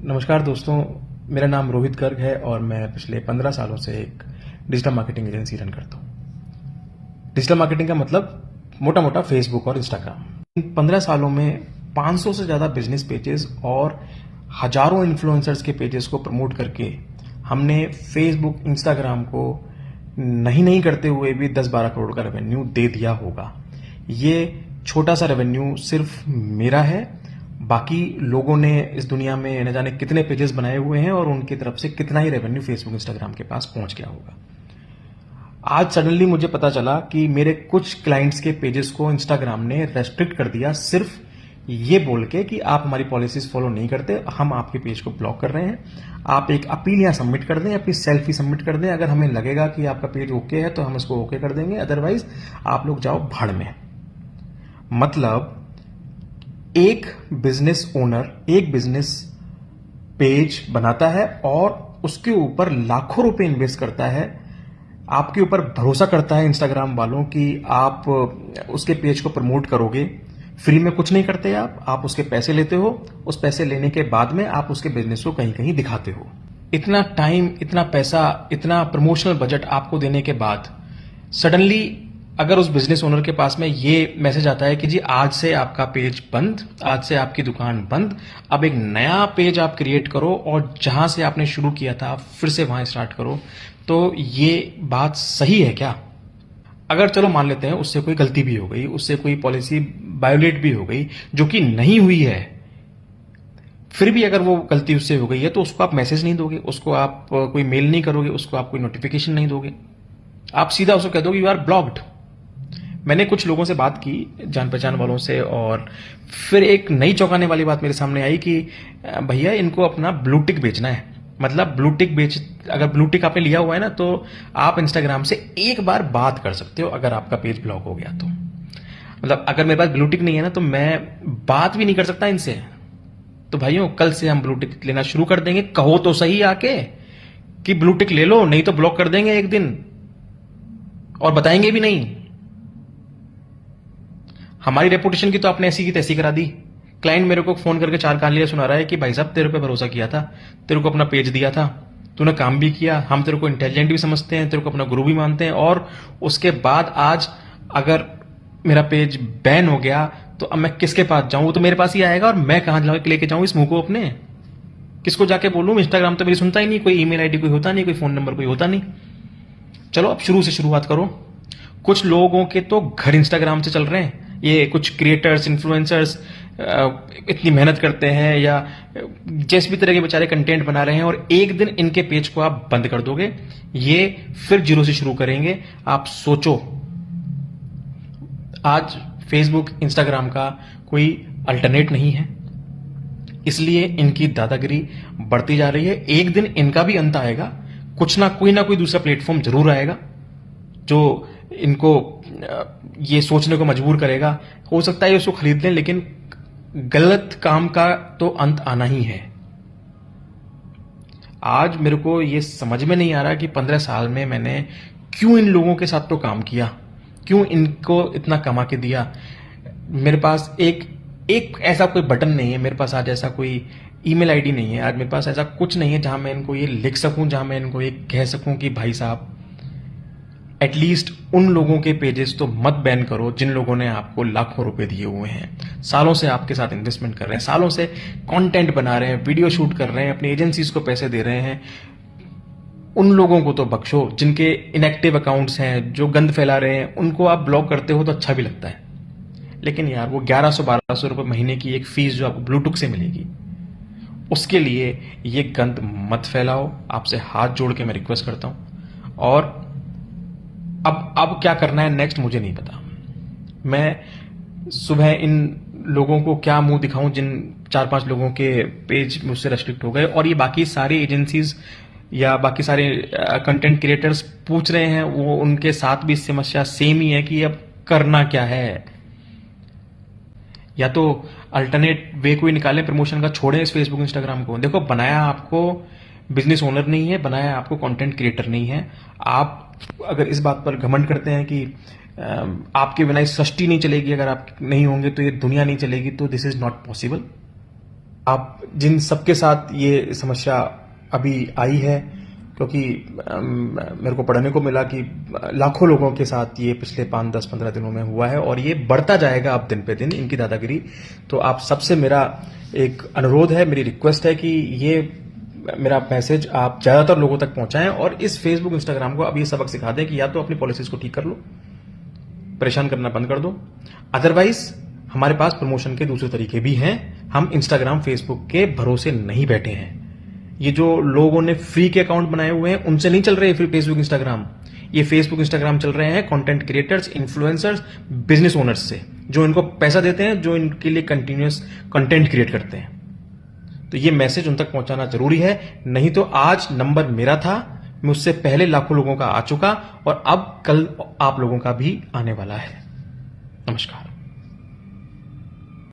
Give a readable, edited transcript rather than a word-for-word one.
नमस्कार दोस्तों, मेरा नाम रोहित गर्ग है और मैं पिछले 15 सालों से एक डिजिटल मार्केटिंग एजेंसी रन करता हूँ। डिजिटल मार्केटिंग का मतलब मोटा मोटा फेसबुक और इंस्टाग्राम। इन 15 सालों में 500 से ज़्यादा बिजनेस पेजेस और हजारों इन्फ्लुएंसर्स के पेजेस को प्रमोट करके हमने फेसबुक इंस्टाग्राम को नहीं करते हुए भी 10-12 करोड़ का रेवेन्यू दे दिया होगा। ये छोटा सा रेवेन्यू सिर्फ मेरा है, बाकी लोगों ने इस दुनिया में न जाने कितने पेजेस बनाए हुए हैं और उनकी तरफ से कितना ही रेवेन्यू फेसबुक इंस्टाग्राम के पास पहुंच गया होगा। आज सडनली मुझे पता चला कि मेरे कुछ क्लाइंट्स के पेजेस को इंस्टाग्राम ने रेस्ट्रिक्ट कर दिया, सिर्फ ये बोल के कि आप हमारी पॉलिसीज फॉलो नहीं करते, हम आपके पेज को ब्लॉक कर रहे हैं। आप एक अपील यहाँ सबमिट कर दें, अपनी सेल्फी सबमिट कर दें। अगर हमें लगेगा कि आपका पेज ओके है तो हम इसको ओके कर देंगे, अदरवाइज आप लोग जाओ भाड़ में। मतलब एक बिजनेस ओनर एक बिजनेस पेज बनाता है और उसके ऊपर लाखों रुपए इन्वेस्ट करता है, आपके ऊपर भरोसा करता है इंस्टाग्राम वालों कि आप उसके पेज को प्रमोट करोगे। फ्री में कुछ नहीं करते आप उसके पैसे लेते हो। उस पैसे लेने के बाद में आप उसके बिजनेस को कहीं कहीं दिखाते हो। इतना टाइम, इतना पैसा, इतना प्रमोशनल बजट आपको देने के बाद सडनली अगर उस बिजनेस ओनर के पास में ये मैसेज आता है कि जी आज से आपका पेज बंद, आज से आपकी दुकान बंद, अब एक नया पेज आप क्रिएट करो और जहां से आपने शुरू किया था फिर से वहां स्टार्ट करो, तो ये बात सही है क्या? अगर चलो मान लेते हैं उससे कोई गलती भी हो गई, उससे कोई पॉलिसी वायोलेट भी हो गई, जो कि नहीं हुई है, फिर भी अगर वो गलती उससे हो गई है तो उसको आप मैसेज नहीं दोगे, उसको आप कोई मेल नहीं करोगे, उसको आप कोई नोटिफिकेशन नहीं दोगे, आप सीधा उसको कह दोगे यू आर ब्लॉक्ड। मैंने कुछ लोगों से बात की, जान पहचान वालों से, और फिर एक नई चौंकाने वाली बात मेरे सामने आई कि भैया इनको अपना ब्लू टिक बेचना है। मतलब ब्लू टिक अगर ब्लू टिक आपने लिया हुआ है ना, तो आप इंस्टाग्राम से एक बार बात कर सकते हो अगर आपका पेज ब्लॉक हो गया तो। मतलब अगर मेरे पास ब्लू टिक नहीं है ना तो मैं बात भी नहीं कर सकता इनसे। तो भाइयों कल से हम ब्लू टिक लेना शुरू कर देंगे। कहो तो सही आके कि ब्लू टिक ले लो, नहीं तो ब्लॉक कर देंगे एक दिन, और बताएंगे भी नहीं। हमारी रेपुटेशन की तो आपने ऐसी की तैसी करा दी। क्लाइंट मेरे को फोन करके चार कहानियां सुना रहा है कि भाई साहब तेरे पे भरोसा किया था, तेरे को अपना पेज दिया था, तूने काम भी किया, हम तेरे को इंटेलिजेंट भी समझते हैं, तेरे को अपना गुरु भी मानते हैं, और उसके बाद आज अगर मेरा पेज बैन हो गया तो अब मैं किसके पास जाऊं? वो तो मेरे पास ही आएगा, और मैं कहां लेके जाऊं इस मुंह को अपने? किसको जाके बोलूं? इंस्टाग्राम तो मेरी सुनता ही नहीं, कोई ईमेल आईडी कोई होता नहीं, कोई फोन नंबर कोई होता नहीं। चलो अब शुरू से शुरुआत करो। कुछ लोगों के तो घर इंस्टाग्राम से चल रहे हैं। ये कुछ क्रिएटर्स, इन्फ्लुएंसर्स इतनी मेहनत करते हैं या जिस भी तरह के बेचारे कंटेंट बना रहे हैं, और एक दिन इनके पेज को आप बंद कर दोगे, ये फिर जीरो से शुरू करेंगे। आप सोचो, आज फेसबुक, इंस्टाग्राम का कोई अल्टरनेट नहीं है, इसलिए इनकी दादागिरी बढ़ती जा रही है। एक दिन इनका भी अंत आएगा। कुछ ना कोई दूसरा प्लेटफॉर्म जरूर आएगा जो इनको ये सोचने को मजबूर करेगा। हो सकता है उसको खरीद लें, लेकिन गलत काम का तो अंत आना ही है। आज मेरे को ये समझ में नहीं आ रहा कि 15 साल में मैंने क्यों इन लोगों के साथ तो काम किया, क्यों इनको इतना कमा के दिया। मेरे पास एक ऐसा कोई बटन नहीं है, मेरे पास आज ऐसा कोई ईमेल आईडी नहीं है, आज मेरे पास ऐसा कुछ नहीं है जहां मैं इनको ये लिख सकूं, जहां मैं इनको ये कह सकूं कि भाई साहब एटलीस्ट उन लोगों के पेजेस तो मत बैन करो जिन लोगों ने आपको लाखों रुपए दिए हुए हैं, सालों से आपके साथ इन्वेस्टमेंट कर रहे हैं, सालों से कंटेंट बना रहे हैं, वीडियो शूट कर रहे हैं, अपनी एजेंसीज को पैसे दे रहे हैं। उन लोगों को तो बख्शो जिनके इनएक्टिव अकाउंट्स हैं, जो गंद फैला रहे हैं, उनको आप ब्लॉक करते हो तो अच्छा भी लगता है। लेकिन यार वो 1100-1200 रुपए महीने की एक फीस जो आपको ब्लूटूथ से मिलेगी, उसके लिए ये गंद मत फैलाओ। आपसे हाथ जोड़ के मैं रिक्वेस्ट करता हूं। और अब क्या करना है नेक्स्ट मुझे नहीं पता। मैं सुबह इन लोगों को क्या मुंह दिखाऊं जिन 4-5 लोगों के पेज मुझसे रेस्ट्रिक्ट हो गए, और ये बाकी सारी एजेंसीज या बाकी सारे कंटेंट क्रिएटर्स पूछ रहे हैं, वो उनके साथ भी समस्या सेम ही है कि अब करना क्या है। या तो अल्टरनेट वे कोई निकालें प्रमोशन का, छोड़ें इस फेसबुक इंस्टाग्राम को। देखो, बनाया आपको बिजनेस ओनर नहीं है, बनाया आपको कंटेंट क्रिएटर नहीं है। आप अगर इस बात पर घमंड करते हैं कि आपके बिना इस सृष्टि नहीं चलेगी, अगर आप नहीं होंगे तो ये दुनिया नहीं चलेगी, तो दिस इज नॉट पॉसिबल। आप जिन सबके साथ ये समस्या अभी आई है, क्योंकि मेरे को पढ़ने को मिला कि लाखों लोगों के साथ ये पिछले 5, 10, 15 दिनों में हुआ है और ये बढ़ता जाएगा अब दिन पे दिन इनकी दादागिरी। तो आप सबसे मेरा एक अनुरोध है, मेरी रिक्वेस्ट है कि ये मेरा मैसेज आप ज्यादातर लोगों तक पहुंचाएं और इस फेसबुक इंस्टाग्राम को अब ये सबक सिखा दें कि या तो अपनी पॉलिसीज को ठीक कर लो, परेशान करना बंद कर दो, अदरवाइज हमारे पास प्रमोशन के दूसरे तरीके भी हैं। हम इंस्टाग्राम फेसबुक के भरोसे नहीं बैठे हैं। ये जो लोगों ने फ्री के अकाउंट बनाए हुए हैं उनसे नहीं चल रहे फ्री फेसबुक इंस्टाग्राम। ये फेसबुक इंस्टाग्राम चल रहे हैं content creators, influencers, business owners से, जो इनको पैसा देते हैं, जो इनके लिए कंटिन्यूअस कंटेंट क्रिएट करते हैं। तो ये मैसेज उन तक पहुंचाना जरूरी है, नहीं तो आज नंबर मेरा था, मैं उससे पहले लाखों लोगों का आ चुका और अब कल आप लोगों का भी आने वाला है। नमस्कार।